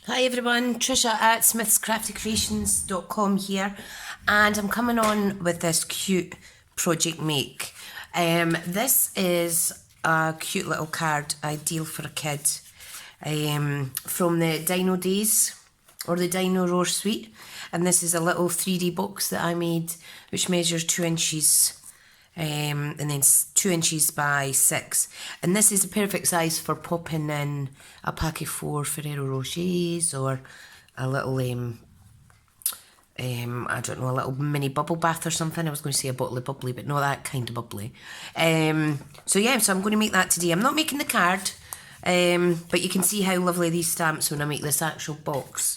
Hi everyone, Trisha at SmithsCraftyCreations.com here, and I'm coming on with this cute project make. This is a cute little card, ideal for a kid, from the Dino days, or the Dino Rocher suite, and this is a little 3D box that I made, which measures 2 inches. And then 2 inches by 6, and this is the perfect size for popping in a pack of 4 Ferrero Rochers, or a little I don't know, a little mini bubble bath or something. I was going to say a bottle of bubbly, but not that kind of bubbly. So I'm going to make that today. I'm not making the card, but you can see how lovely these stamps when I make this actual box.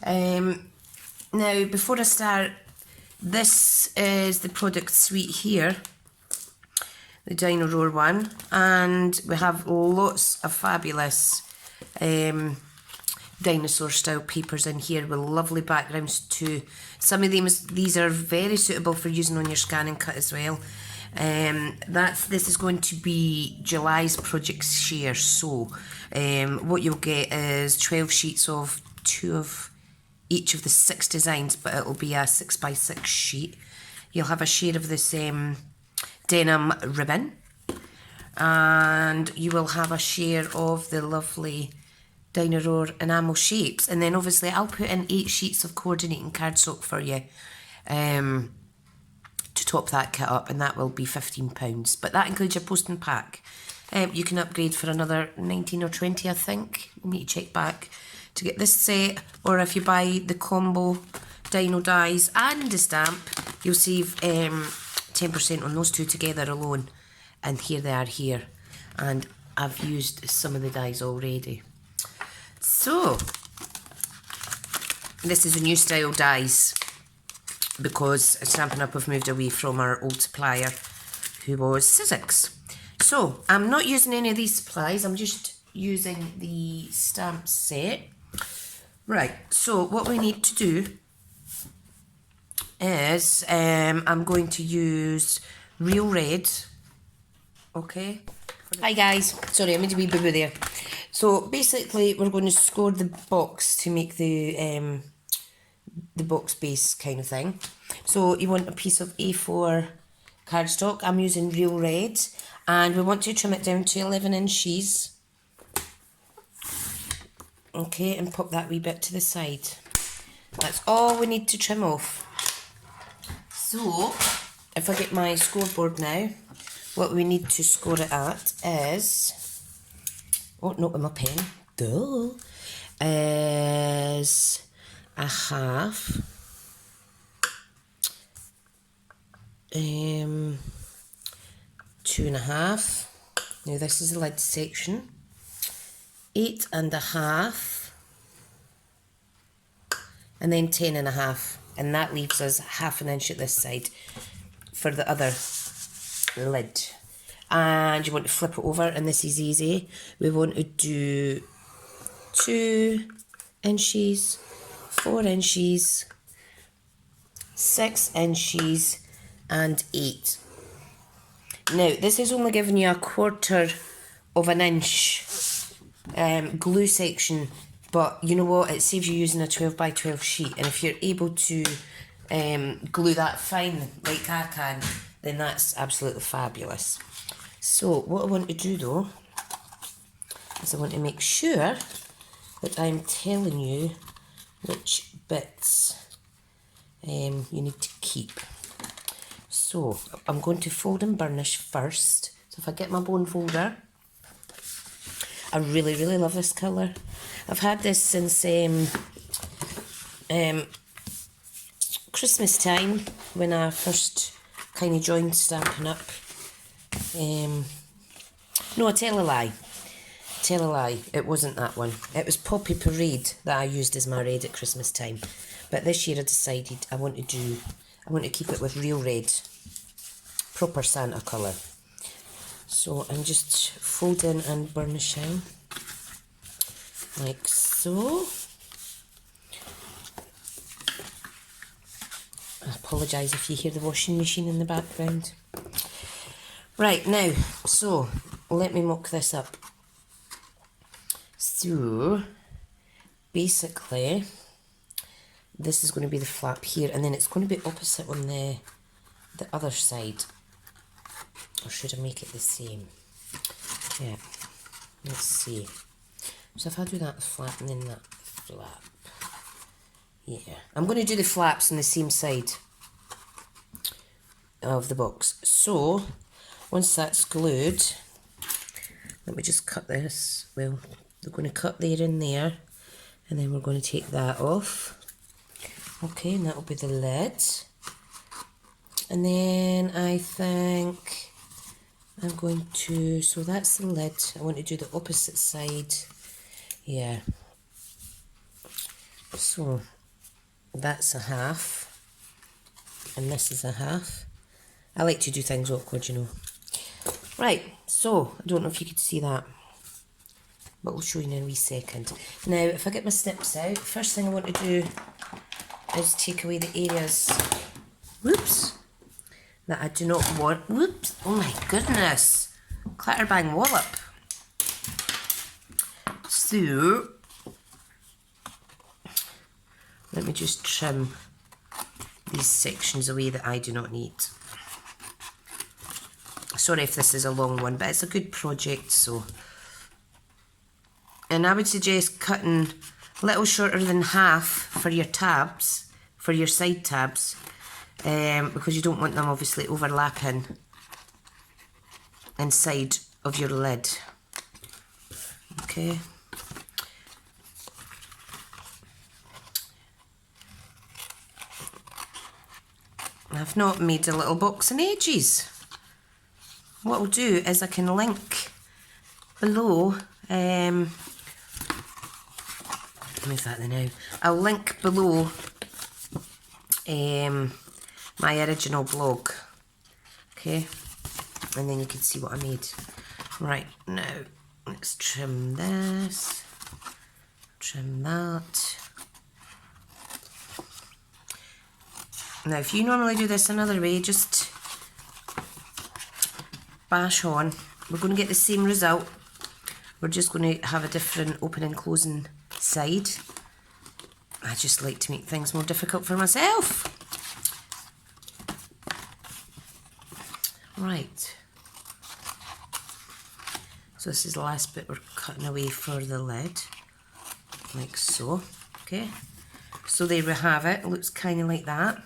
Now, before I start, this is the product suite here, the Dino Roar one, and we have lots of fabulous dinosaur style papers in here with lovely backgrounds too. Some of these are very suitable for using on your scan and cut as well. This is going to be July's project share, so what you'll get is 12 sheets of 2 of each of the 6 designs, but it'll be a 6x6 sheet. You'll have a share of this denim ribbon, and you will have a share of the lovely Dino Roar enamel shapes, and then obviously I'll put in 8 sheets of coordinating cardstock for you to top that kit up, and that will be £15, but that includes your post and pack. You can upgrade for another 19 or 20, I think. You need to check back to get this set, or if you buy the combo Dino dies and the stamp, you'll save 10% on those two together alone. And here they are here, and I've used some of the dies already. So this is a new style dies because Stampin'Up have moved away from our old supplier, who was SmithsCraftyCreations. So I'm not using any of these supplies, I'm just using the stamp set. Right, so what we need to do is I'm going to use real red. Okay. Hi guys, sorry I made a wee boo-boo there. So basically we're going to score the box to make the box base kind of thing. So you want a piece of A4 cardstock. I'm using real red, and we want to trim it down to 11 inches. Okay, and pop that wee bit to the side. That's all we need to trim off. So, if I get my scoreboard now, what we need to score it at is, oh, not with my pen, duh, is a half, 2.5, now this is the lid section, 8.5, and then 10.5, and that leaves us half an inch at this side for the other lid. And you want to flip it over, and this is easy. We want to do 2 inches, 4 inches, 6 inches, and 8. Now this is only giving you 1/4 of an inch glue section, but you know what, it saves you using a 12x12 sheet, and if you're able to glue that fine like I can, then that's absolutely fabulous. So what I want to do though is I want to make sure that I'm telling you which bits you need to keep. So I'm going to fold and burnish first. So if I get my bone folder, I really love this colour. I've had this since Christmas time, when I first kind of joined Stampin' Up. No, I tell a lie, it wasn't that one. It was Poppy Parade that I used as my red at Christmas time. But this year I decided I want to keep it with real red, proper Santa colour. So I'm just folding and burnishing, like so. I apologise if you hear the washing machine in the background. Right, now, so let me mock this up. So basically, this is going to be the flap here, and then it's going to be opposite on the other side. Or should I make it the same? Yeah, let's see. So if I do that flap and then that flap. Yeah, I'm going to do the flaps on the same side of the box. So, once that's glued, let me just cut this. Well, we're going to cut there and there, and then we're going to take that off. Okay, and that'll be the lid. And then I think I'm going to, so that's the lid. I want to do the opposite side. Yeah. So, that's a half, and this is a half. I like to do things awkward, you know. Right, so, I don't know if you could see that, but I'll show you in a wee second. Now, if I get my snips out, first thing I want to do is take away the areas, whoops, that I do not want. Whoops, oh my goodness, clatterbang wallop. So, let me just trim these sections away that I do not need. Sorry if this is a long one, but it's a good project, so. And I would suggest cutting a little shorter than half for your tabs, for your side tabs, because you don't want them obviously overlapping inside of your lid. Okay. I've not made a little box in ages. What I'll do is I can link below, move that there now. I'll link below my original blog, okay, and then you can see what I made. Right, now let's trim this, trim that. Now, if you normally do this another way, just bash on. We're going to get the same result. We're just going to have a different open and closing side. I just like to make things more difficult for myself. Right. So this is the last bit we're cutting away for the lid. Like so. Okay. So there we have it. It looks kind of like that.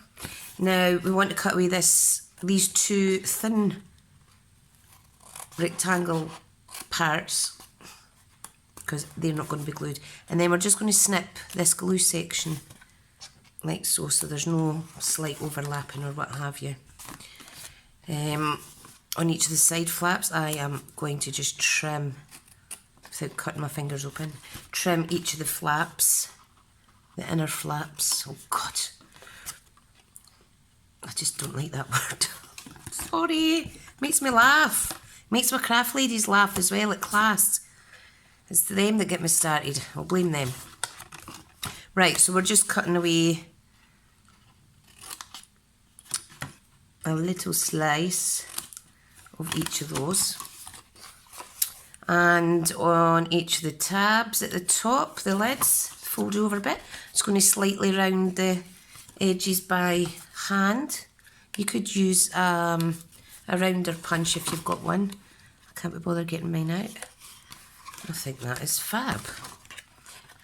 Now we want to cut away these two thin rectangle parts because they're not going to be glued. And then we're just going to snip this glue section like so, so there's no slight overlapping or what have you. On each of the side flaps, I am going to just trim, without cutting my fingers open, trim each of the flaps, the inner flaps. Oh God. I just don't like that word. Sorry. Makes me laugh. Makes my craft ladies laugh as well at class. It's them that get me started. I'll blame them. Right, so we're just cutting away a little slice of each of those. And on each of the tabs at the top, the lids, fold over a bit. Just going to slightly round the edges by hand. You could use a rounder punch if you've got one. I can't be bothered getting mine out. I think that is fab.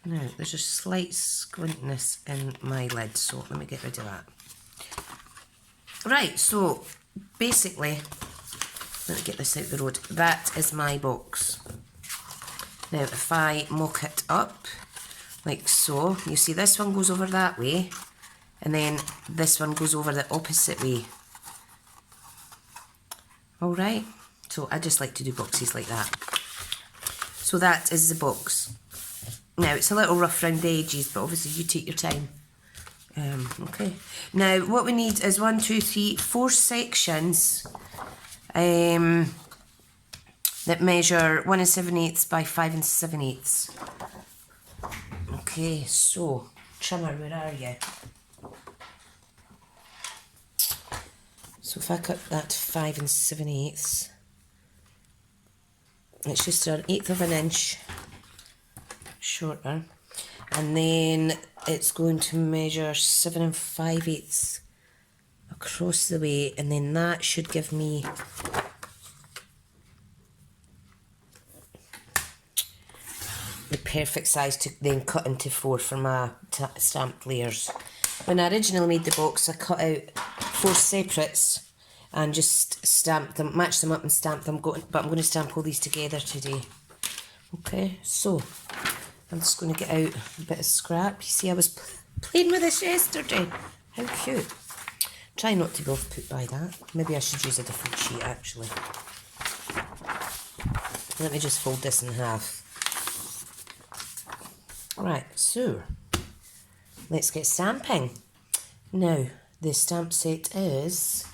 Now, there's a slight squintness in my lid, so let me get rid of that. Right, so basically, let me get this out the road. That is my box. Now, if I mock it up, like so, you see this one goes over that way, and then this one goes over the opposite way. Alright, so I just like to do boxes like that. So that is the box. Now, it's a little rough around the edges, but obviously you take your time. Okay. Now, what we need is 1, 2, 3, 4 sections that measure 1 7/8 by 5 7/8. Okay, so, trimmer, where are you? So if I cut that to 5 7/8, it's just an 1/8 of an inch shorter. And then it's going to measure 7 5/8 across the way, and then that should give me the perfect size to then cut into 4 for my stamped layers. When I originally made the box, I cut out 4 separates and just stamped them, matched them up and stamped them, but I'm going to stamp all these together today. Okay, so I'm just going to get out a bit of scrap. You see, I was playing with this yesterday. How cute. Try not to be off put by that. Maybe I should use a different sheet actually. Let me just fold this in half. Right, so let's get stamping. Now, the stamp set is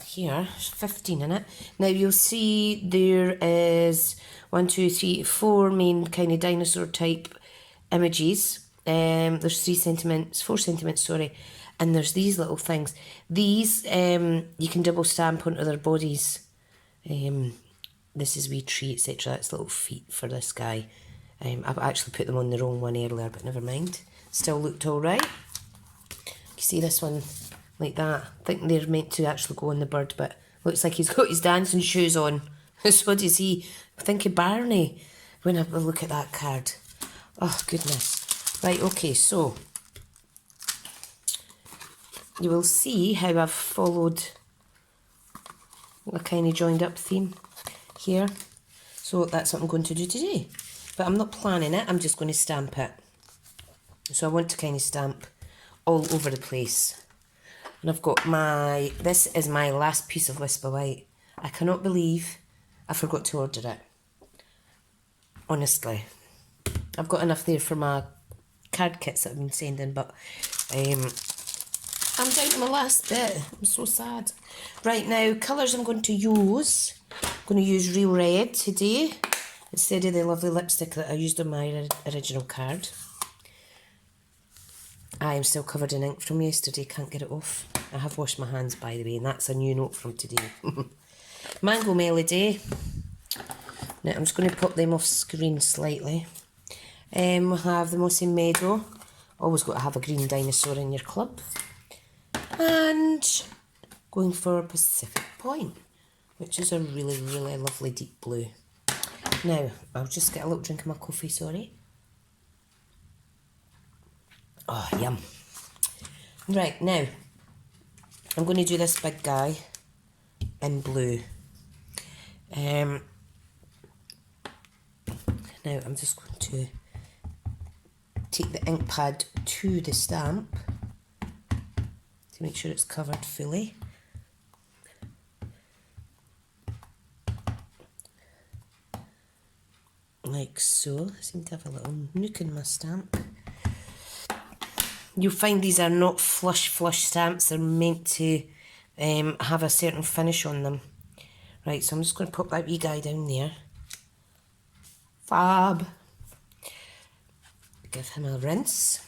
here, 15 in it. Now you'll see there is 1, 2, 3, 4 main kind of dinosaur type images. There's 4 sentiments, sorry, and there's these little things. These you can double stamp onto their bodies. This is wee tree, etc. That's little feet for this guy. I've actually put them on the wrong one earlier, but never mind. Still looked alright. You see this one like that? I think they're meant to actually go on the bird, but looks like he's got his dancing shoes on. So does he. I think of Barney when I look at that card. Oh, goodness. Right, okay, so you will see how I've followed a kind of joined up theme here. So that's what I'm going to do today. But I'm not planning it, I'm just going to stamp it. So I want to kind of stamp all over the place. And I've got this is my last piece of Whisper White. I cannot believe I forgot to order it. Honestly. I've got enough there for my card kits that I've been sending, but I'm down to my last bit. I'm so sad. Right, now, colours I'm going to use. I'm going to use Real Red today, instead of the lovely lipstick that I used on my original card. I am still covered in ink from yesterday, can't get it off. I have washed my hands, by the way, and that's a new note from today. Mango Melody. Now I'm just going to pop them off screen slightly. We'll have the Mossy Meadow. Always got to have a green dinosaur in your club. And going for Pacific Point, which is a really, really lovely deep blue. Now, I'll just get a little drink of my coffee, sorry. Oh, yum. Right, now, I'm going to do this big guy in blue. Now, I'm just going to take the ink pad to the stamp to make sure it's covered fully. Like so. I seem to have a little nook in my stamp. You'll find these are not flush stamps. They're meant to have a certain finish on them. Right, so I'm just going to pop that wee guy down there. Fab. Give him a rinse.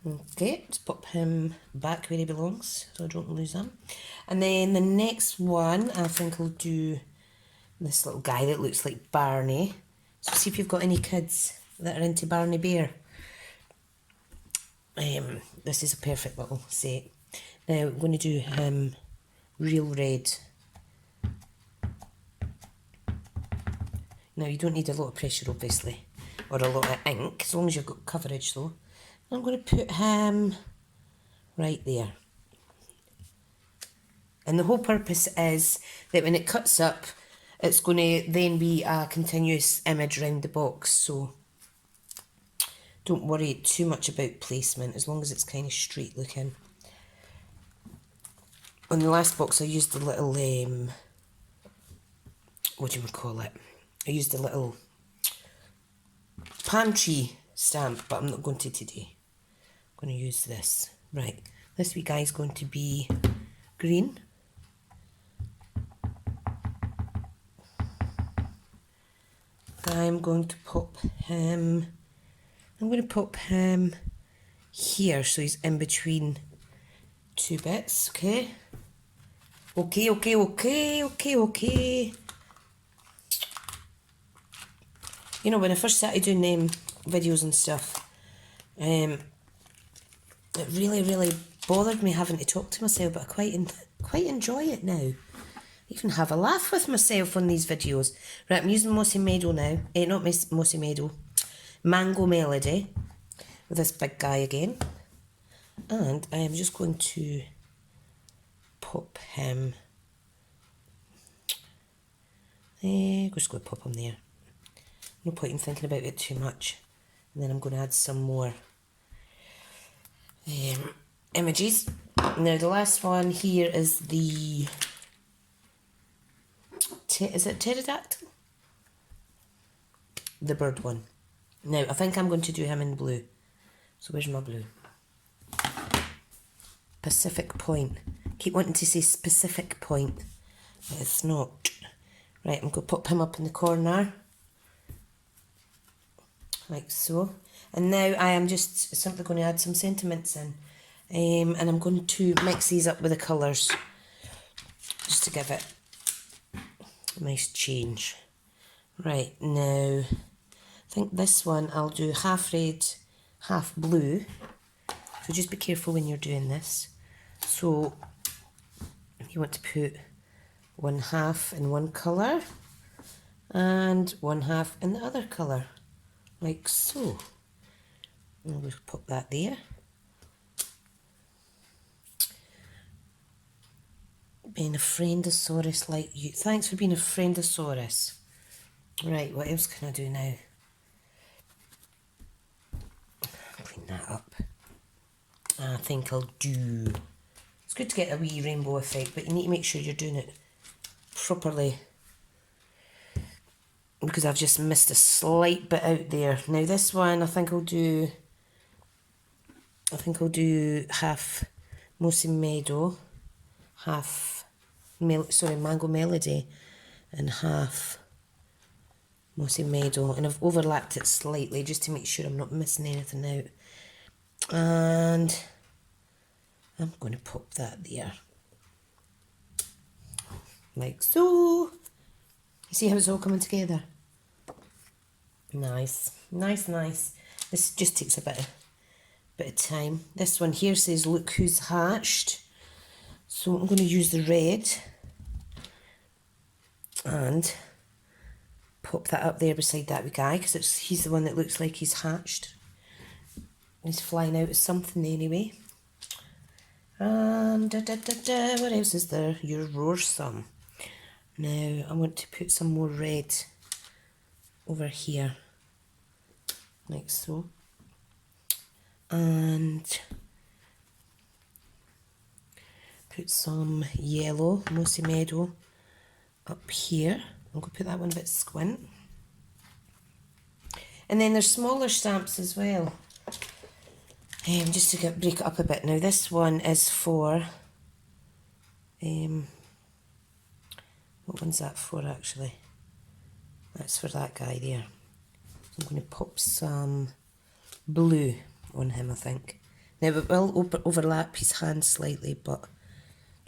Okay, let's pop him back where he belongs so I don't lose him. And then the next one, I think I'll do this little guy that looks like Barney. So see if you've got any kids that are into Barney Bear. This is a perfect little set. Now I'm going to do him Real Red. Now you don't need a lot of pressure obviously, or a lot of ink, as long as you've got coverage though. I'm going to put him right there. And the whole purpose is that when it cuts up, it's going to then be a continuous image around the box, so don't worry too much about placement, as long as it's kind of straight looking. On the last box I used the little, what do you call it? I used a little palm tree stamp, but I'm not going to today. I'm going to use this. Right, this wee guy is going to be green. I'm going to pop him, here, so he's in between 2 bits, okay? Okay. you know, when I first started doing videos and stuff, it really, really bothered me having to talk to myself, but I quite enjoy it now. Even have a laugh with myself on these videos. Right, I'm using Mossy Meadow now. Not Mossy Meadow. Mango Melody. With this big guy again. And I am just going to pop him. Just going to pop him there. No point in thinking about it too much. And then I'm going to add some more images. Now the last one here is the... is it pterodactyl? The bird one. Now, I think I'm going to do him in blue. So where's my blue? Pacific Point. Keep wanting to say Specific Point, but it's not. Right, I'm going to pop him up in the corner. Like so. And now I am just simply going to add some sentiments in. And I'm going to mix these up with the colours. Just to give it a nice change. Right, now... I think this one I'll do half red, half blue. So just be careful when you're doing this. So you want to put 1/2 in one colour and 1/2 in the other colour, like so. And I'll just pop that there. Being a friendosaurus like you. Thanks for being a friendosaurus. Right, what else can I do now? Clean that up. I think I'll do... It's good to get a wee rainbow effect, but you need to make sure you're doing it properly, because I've just missed a slight bit out there. Now this one, I think I'll do half Mossy Meadow, half Mango Melody, and half Mossy Meadow, and I've overlapped it slightly just to make sure I'm not missing anything out. And I'm going to pop that there, like so. You see how it's all coming together? Nice, nice, nice. This just takes a bit of time. This one here says, "Look who's hatched." So I'm going to use the red and pop that up there beside that wee guy, because he's the one that looks like he's hatched. He's flying out of something anyway. And what else is there? Your Rocher. Now I want to put some more red over here, like so. And put some yellow Mossy Meadow up here. I'm going to put that one a bit squint. And then there's smaller stamps as well. Just to break it up a bit. Now this one is for... what one's that for actually? That's for that guy there. So I'm going to pop some blue on him, I think. Now it will overlap his hand slightly, but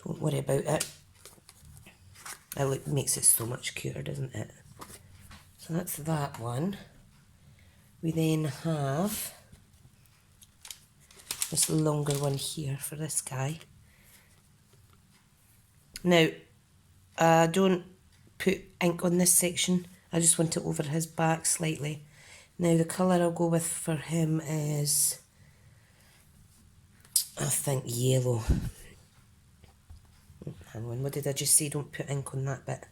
don't worry about it. It makes it so much cuter, doesn't it? So that's that one. We then have this longer one here for this guy. Now, don't put ink on this section. I just want it over his back slightly. Now the colour I'll go with for him is, I think, yellow. Hang on, what did I just say? Don't put ink on that bit.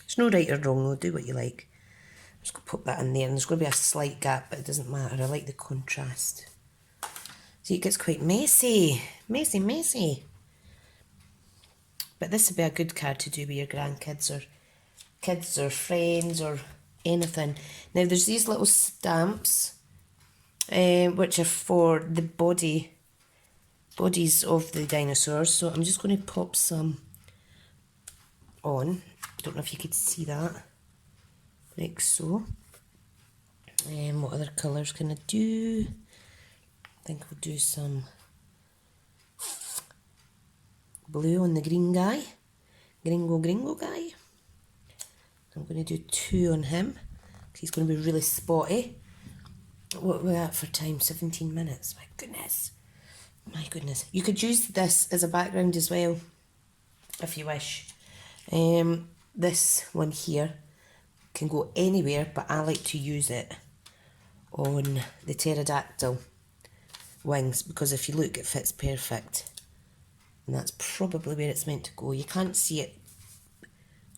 It's no right or wrong though, do what you like. I'm just going to put that in there, and there's going to be a slight gap, but it doesn't matter. I like the contrast. See, it gets quite messy. Messy, messy. But this would be a good card to do with your grandkids or kids or friends or anything. Now there's these little stamps which are for the bodies of the dinosaurs. So I'm just going to pop some on. Don't know if you could see that. Like so. What other colours can I do? I think we'll do some blue on the green guy. Gringo guy. I'm going to do 2 on him, because he's going to be really spotty. What are we at for time? 17 minutes. My goodness. My goodness. You could use this as a background as well, if you wish. This one here can go anywhere, but I like to use it on the pterodactyl wings, because if you look, it fits perfect. And that's probably where it's meant to go. You can't see it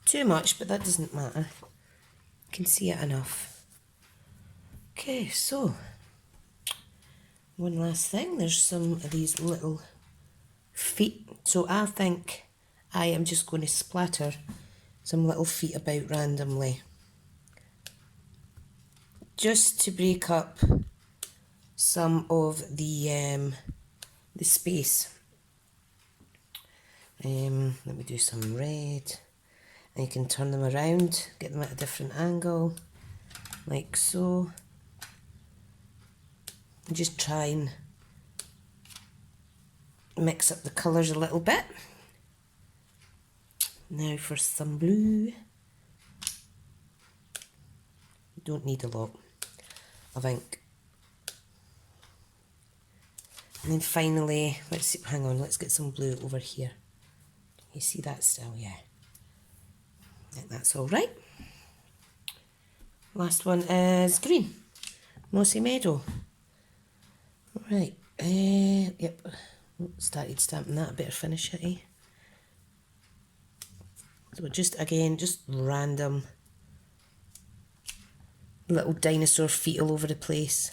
too much, but that doesn't matter. You can see it enough. Okay, so one last thing. There's some of these little feet. So I think I am just going to splatter some little feet about randomly, just to break up some of the space. Let me do some red, and you can turn them around, get them at a different angle, like so. And just try and mix up the colours a little bit. Now for some blue. Don't need a lot of ink. And then finally, let's see, hang on, let's get some blue over here. You see that still? Yeah. I think that's all right. Last one is green. Mossy Meadow. Right. Yep. Started stamping that. I better finish it, eh? So just, again, just random little dinosaur feet all over the place.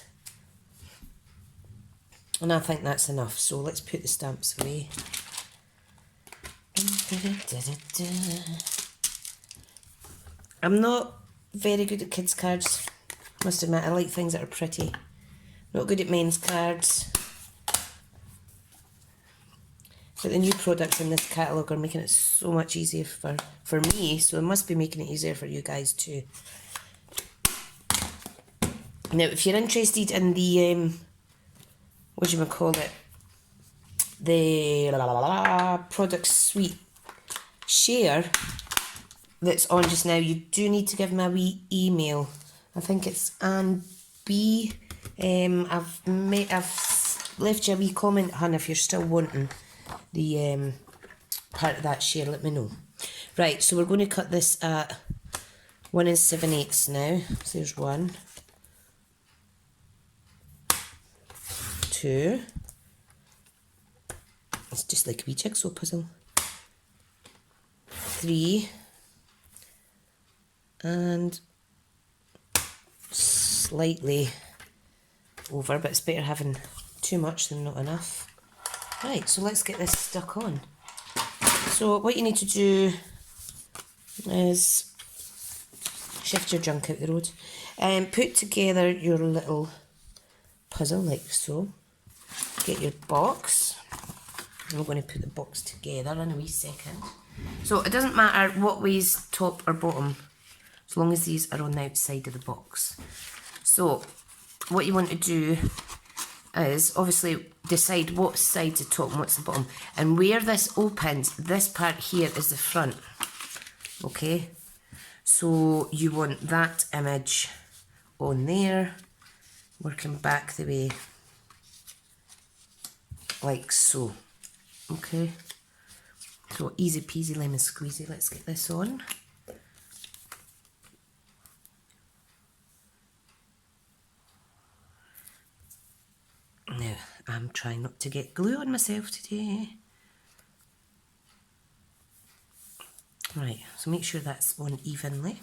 And I think that's enough. So let's put the stamps away. I'm not very good at kids' cards, must admit. I like things that are pretty. Not good at men's cards. But the new products in this catalogue are making it so much easier for me, so it must be making it easier for you guys too. Now, if you're interested in the, what do you call it? The product suite share that's on just now, you do need to give me a wee email. I think it's Anne B. I've left you a wee comment, hun, if you're still wanting the part of that share, let me know. Right, so we're going to cut this at 1 7/8 now. So there's 1, 2. It's just like a wee jigsaw puzzle. 3, and slightly over, but it's better having too much than not enough. Right, so let's get this stuck on. So what you need to do is shift your junk out the road and put together your little puzzle like so. Get your box. I'm going to put the box together in a wee second. So it doesn't matter what way's top or bottom, as long as these are on the outside of the box. So what you want to do is obviously decide what side's the top and what's the bottom. And where this opens, this part here is the front. Okay, so you want that image on there, working back the way like so. Okay, so easy peasy lemon squeezy. Let's get this on. Now, I'm trying not to get glue on myself today. Right, so make sure that's on evenly.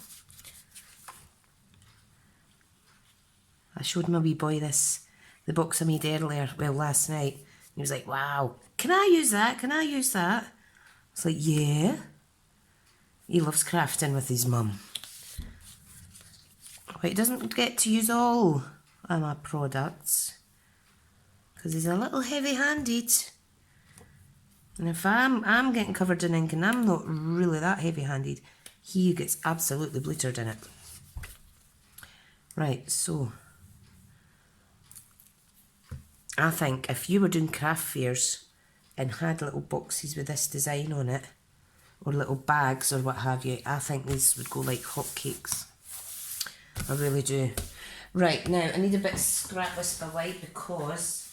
I showed my wee boy the box I made earlier, well, last night. He was like, wow, can I use that? Can I use that? I was like, yeah. He loves crafting with his mum. But he doesn't get to use all of my products, because he's a little heavy-handed. And if I'm getting covered in ink and I'm not really that heavy-handed, he gets absolutely blittered in it. Right, so I think if you were doing craft fairs and had little boxes with this design on it, or little bags or what have you. I think these would go like hotcakes. I really do. Right, now I need a bit of scrap whisper white because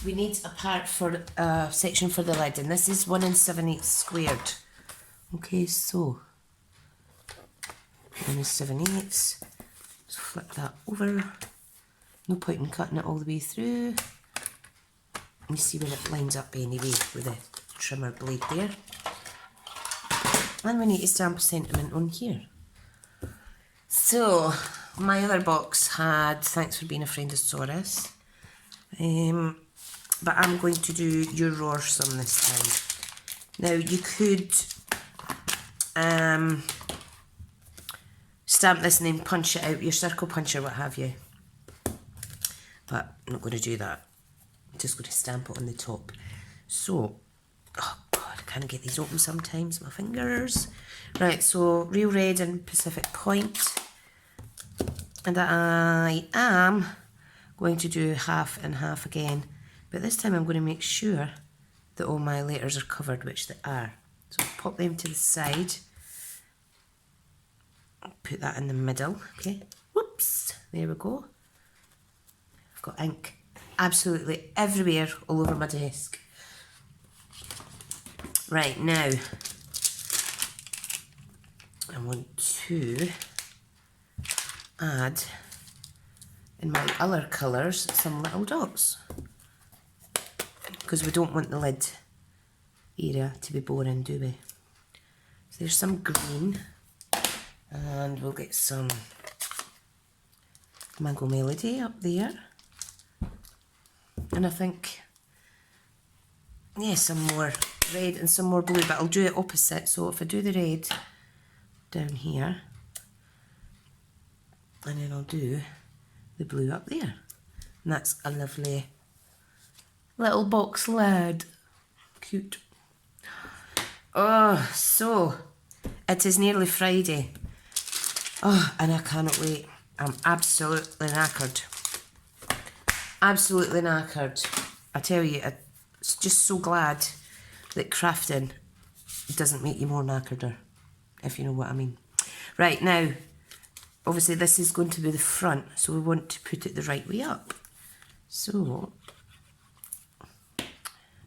we need a part for a section for the lid, and this is 1 7/8 squared. Okay, so 1 7/8. Just flip that over. No point in cutting it all the way through. Let me see where it lines up anyway with the trimmer blade there. And we need to stamp a sentiment on here. So, my other box had thanks for being a friend of Saurus. But I'm going to do your Rocher this time. Now, you could stamp this and then punch it out, your circle puncher, what have you. But I'm not going to do that. I'm just going to stamp it on the top. So, oh God, I can't get these open sometimes, my fingers. Right, so Real Red and Pacific Point. And I am going to do half and half again. But this time I'm going to make sure that all my letters are covered, which they are. So pop them to the side. Put that in the middle, okay. Whoops, there we go. I've got ink absolutely everywhere all over my desk. Right, now I want to add in my other colours some little dots, because we don't want the lid area to be boring, do we? So there's some green, and we'll get some Mango Melody up there, and I think, yeah, some more red and some more blue, but I'll do it opposite. So if I do the red down here, and then I'll do the blue up there, and that's a lovely little box lid. Cute. Oh, so it is nearly Friday. Oh, and I cannot wait. I'm absolutely knackered. Absolutely knackered. I tell you, I'm just so glad that crafting doesn't make you more knackered, if you know what I mean. Right, now, obviously this is going to be the front, so we want to put it the right way up. So,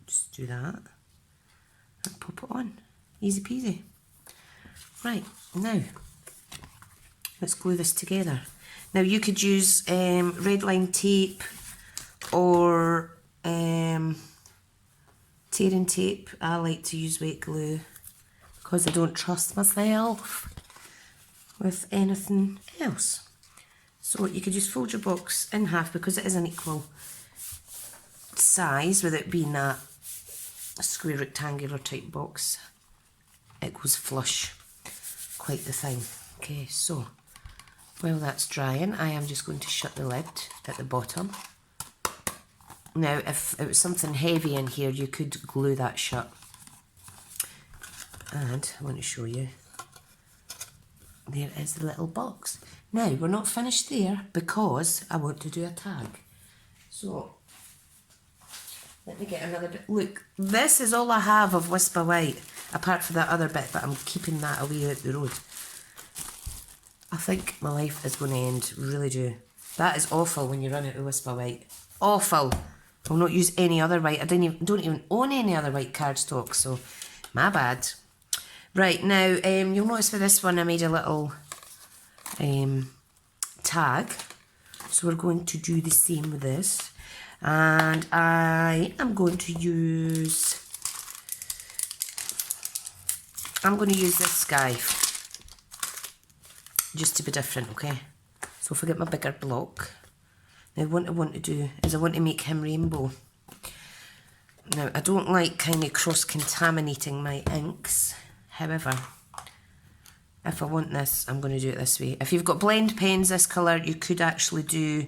just do that and pop it on. Easy peasy. Right, now, let's glue this together. Now you could use red line tape or tearing tape. I like to use wet glue because I don't trust myself with anything else. So you could just fold your box in half because it is an equal size without being that square rectangular type box. It goes flush. Quite the thing. Okay, so while that's drying, I am just going to shut the lid at the bottom. Now, if it was something heavy in here, you could glue that shut. And I want to show you. There is the little box. Now, we're not finished there because I want to do a tag. So, let me get another bit. Look, this is all I have of Whisper White, apart from that other bit, but I'm keeping that away out the road. I think my life is going to end, really do. That is awful when you run out of Whisper White. Awful. I'll not use any other white. I don't even own any other white cardstock, so my bad. Right, now, you'll notice for this one I made a little tag. So we're going to do the same with this. And I am going to use... this guy. Just to be different, okay? So if I get my bigger block... Now what I want to do is I want to make him rainbow. Now I don't like kind of cross-contaminating my inks. However, if I want this, I'm going to do it this way. If you've got blend pens this colour, you could actually do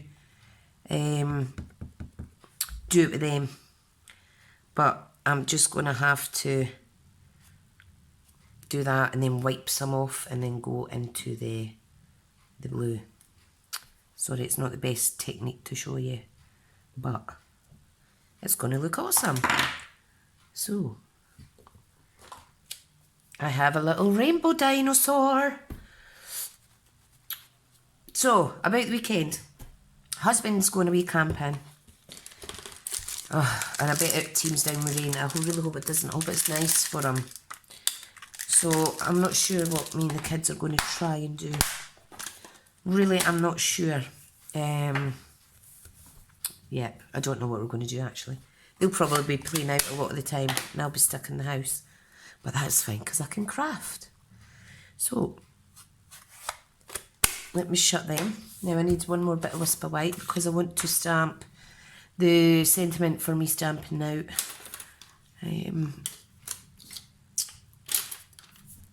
it with them. But I'm just going to have to do that and then wipe some off and then go into the blue. Sorry, it's not the best technique to show you, but it's going to look awesome. So, I have a little rainbow dinosaur. So, about the weekend. Husband's going away camping. Oh, and I bet it teams down with rain. I really hope it doesn't. I hope it's nice for him. So, I'm not sure what me and the kids are going to try and do. Really, I'm not sure. Yeah, I don't know what we're going to do actually. They'll probably be playing out a lot of the time and I'll be stuck in the house. But that's fine because I can craft. So, let me shut them. Now I need one more bit of Whisper White because I want to stamp the sentiment for me stamping out.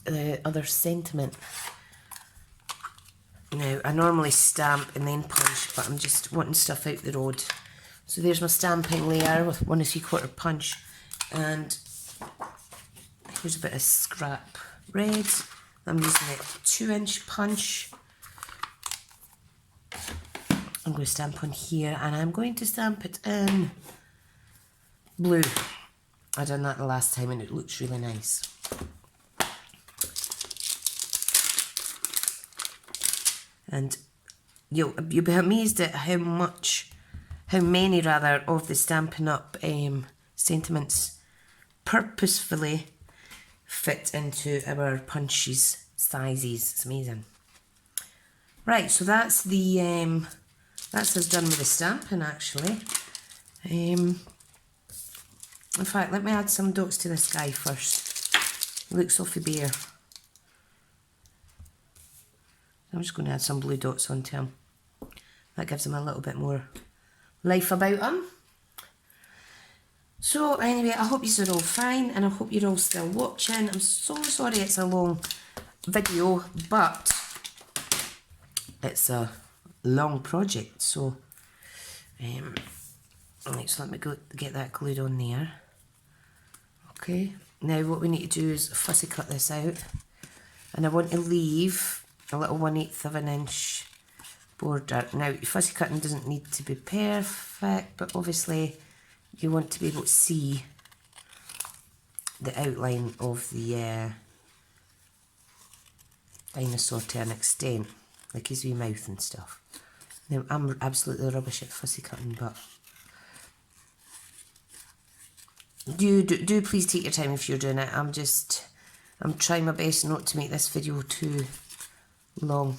The other sentiment. Now, I normally stamp and then punch, but I'm just wanting stuff out the road. So there's my stamping layer with 1 3/4 punch. And here's a bit of scrap red. I'm using a 2-inch punch. I'm going to stamp on here, and I'm going to stamp it in blue. I done that the last time and it looks really nice. And you'll be amazed at how many of the Stampin' Up sentiments purposefully fit into our punches sizes. It's amazing. Right, so that's us done with the stamping actually. In fact, let me add some dots to this guy first. He looks awfully bare. I'm just going to add some blue dots onto him. That gives him a little bit more life about him. So anyway, I hope you're all fine and I hope you're all still watching. I'm so sorry it's a long video, but it's a long project. So, right, so let me go get that glued on there. Okay, now what we need to do is fussy cut this out. And I want to leave a little 1/8 of an inch border. Now, fussy cutting doesn't need to be perfect, but obviously you want to be able to see the outline of the dinosaur to an extent, like his wee mouth and stuff. Now, I'm absolutely rubbish at fussy cutting, but do please take your time if you're doing it. I'm trying my best not to make this video too long.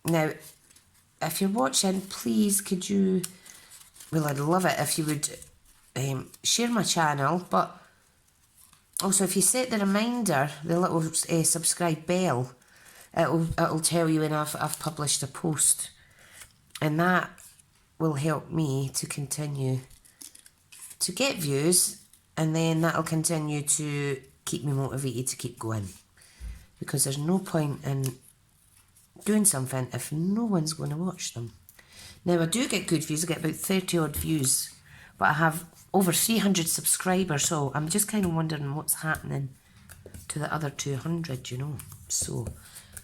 Now, if you're watching, please could you, well, I'd love it if you would share my channel, but also if you set the reminder, the little subscribe bell, it'll tell you when I've published a post, and that will help me to continue to get views, and then that'll continue to keep me motivated to keep going, because there's no point in doing something if no one's going to watch them. Now, I do get good views. I get about 30 odd views, but I have over 300 subscribers, so I'm just kind of wondering what's happening to the other 200, you know. So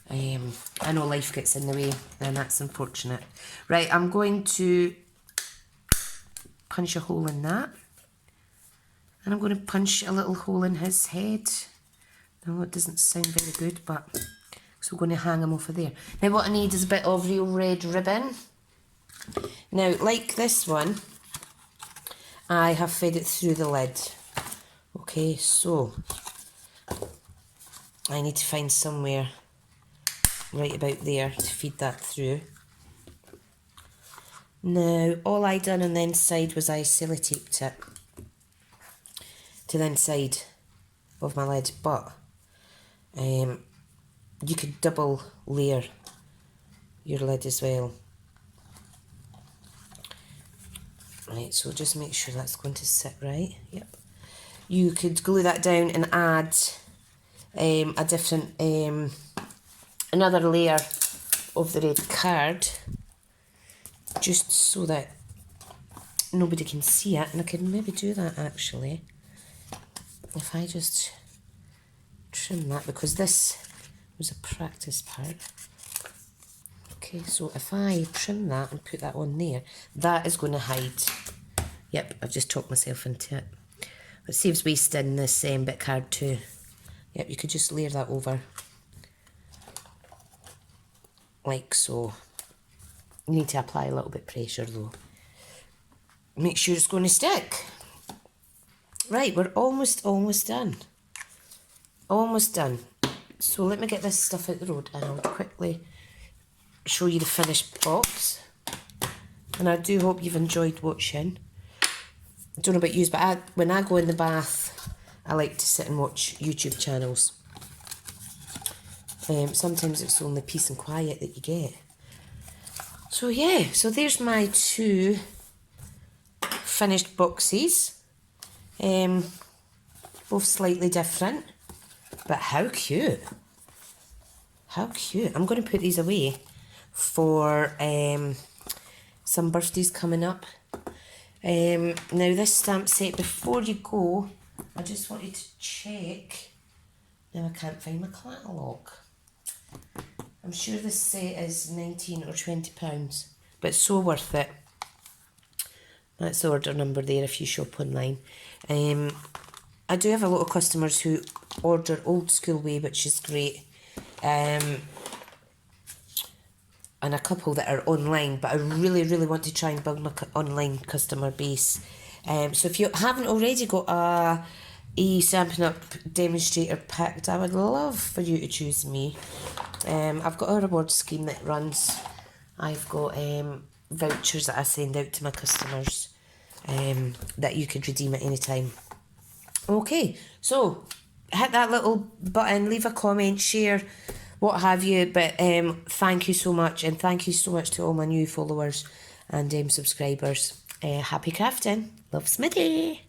I know life gets in the way, and that's unfortunate. Right, I'm going to punch a hole in that, and I'm going to punch a little hole in his head. No, it doesn't sound very good, but so we're going to hang him over there. Now what I need is a bit of real red ribbon. Now, like this one, I have fed it through the lid. Okay, so I need to find somewhere right about there to feed that through. Now, all I done on the inside was I sellotaped it to the inside of my lid, but you could double layer your lid as well. Right, so just make sure that's going to sit right. Yep. You could glue that down and add a different, another layer of the red card, just so that nobody can see it. And I could maybe do that actually, if I just trim that, because this was a practice part. Okay, so if I trim that and put that on there, that is going to hide. Yep, I've just talked myself into it. It saves wasting this bit card too. Yep, you could just layer that over. Like so. You need to apply a little bit of pressure though. Make sure it's going to stick. Right, we're almost done. Almost done. So let me get this stuff out the road and I'll quickly show you the finished box. And I do hope you've enjoyed watching. I don't know about you, but when I go in the bath, I like to sit and watch YouTube channels. Sometimes it's the only peace and quiet that you get. So yeah, so there's my 2 finished boxes. Both slightly different, but how cute. How cute. I'm going to put these away for some birthdays coming up. Now this stamp set, before you go, I just wanted to check. Now I can't find my catalogue. I'm sure this set is £19 or £20, but so worth it. That's the order number there if you shop online. I do have a lot of customers who order old school way, which is great. And a couple that are online, but I really want to try and build my online customer base. So if you haven't already got a Stampin'Up demonstrator picked, I would love for you to choose me. I've got a reward scheme that runs. I've got vouchers that I send out to my customers that you could redeem at any time. Okay, so hit that little button, leave a comment, share, what have you. But thank you so much, and thank you so much to all my new followers and subscribers. Happy crafting. Love, Smithy.